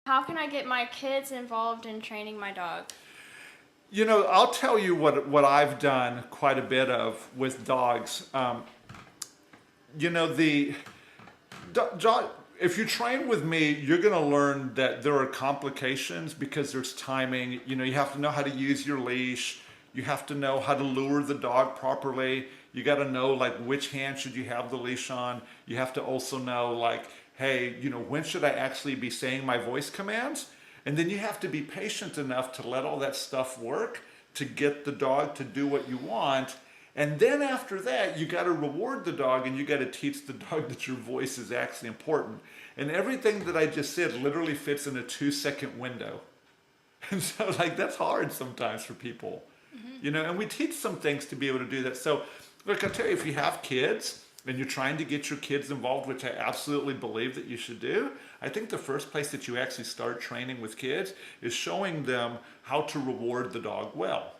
How can I get my kids involved in training my dog? I'll tell you what I've done quite a bit of with dogs. You know, the John, if you train with me, you're going to learn that there are complications because there's timing. You have to know how to use your leash. You have to know how to lure the dog properly. You got to know like which hand should you have the leash on. You have to also know like, hey, when should I actually be saying my voice commands? And then you have to be patient enough to let all that stuff work to get the dog to do what you want. And then after that, you got to reward the dog and you got to teach the dog that your voice is actually important. And everything that I just said literally fits in a 2-second window. And so, like, that's hard sometimes for people, and we teach some things to be able to do that. So, look, I'll tell you, if you have kids and you're trying to get your kids involved, which I absolutely believe that you should do, I think the first place that you actually start training with kids is showing them how to reward the dog well.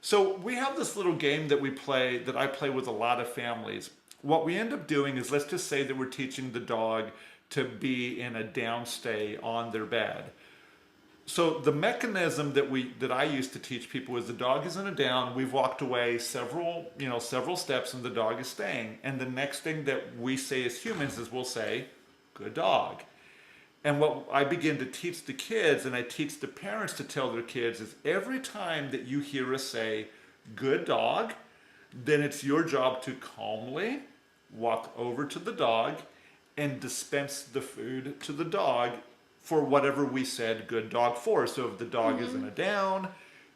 So we have this little game that I play with a lot of families. What we end up doing is, let's just say that we're teaching the dog to be in a down stay on their bed. So the mechanism that I used to teach people is the dog is in a down. We've walked away several steps, and the dog is staying. And the next thing that we say as humans is we'll say, "Good dog." And what I begin to teach the kids, and I teach the parents to tell their kids, is every time that you hear us say, "Good dog," then it's your job to calmly walk over to the dog and dispense the food to the dog for whatever we said good dog for. So if the dog is in a down,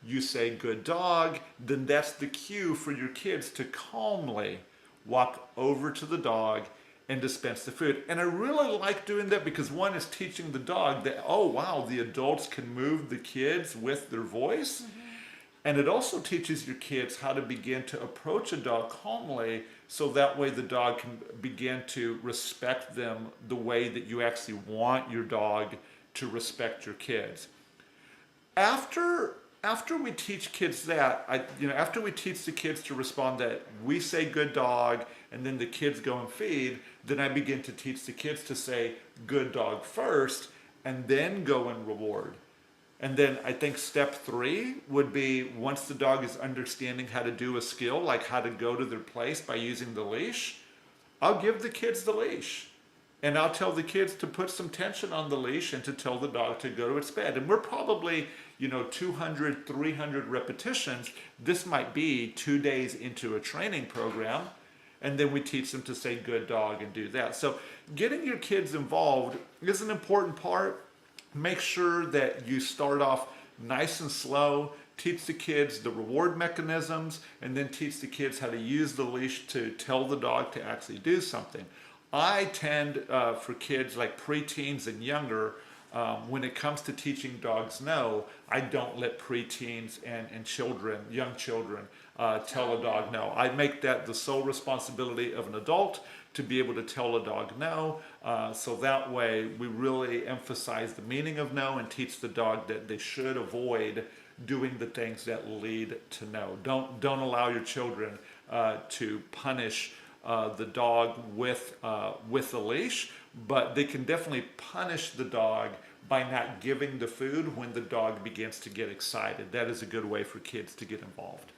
you say "good dog," then that's the cue for your kids to calmly walk over to the dog and dispense the food. And I really like doing that because one is teaching the dog that, oh wow, the adults can move the kids with their voice. And it also teaches your kids how to begin to approach a dog calmly, so that way the dog can begin to respect them the way that you actually want your dog to respect your kids. After we teach kids that, after we teach the kids to respond that we say "good dog" and then the kids go and feed, then I begin to teach the kids to say "good dog" first and then go and reward. And then I think step 3 would be, once the dog is understanding how to do a skill, like how to go to their place by using the leash, I'll give the kids the leash. And I'll tell the kids to put some tension on the leash and to tell the dog to go to its bed. And we're probably, 200, 300 repetitions. This might be 2 days into a training program. And then we teach them to say "good dog" and do that. So getting your kids involved is an important part. Make sure that you start off nice and slow, teach the kids the reward mechanisms, and then teach the kids how to use the leash to tell the dog to actually do something. I tend, for kids like preteens and younger, when it comes to teaching dogs no, I don't let preteens and young children, tell a dog no. I make that the sole responsibility of an adult to be able to tell a dog no, so that way we really emphasize the meaning of no and teach the dog that they should avoid doing the things that lead to no. Don't allow your children to punish the dog with a leash, but they can definitely punish the dog by not giving the food when the dog begins to get excited. That is a good way for kids to get involved.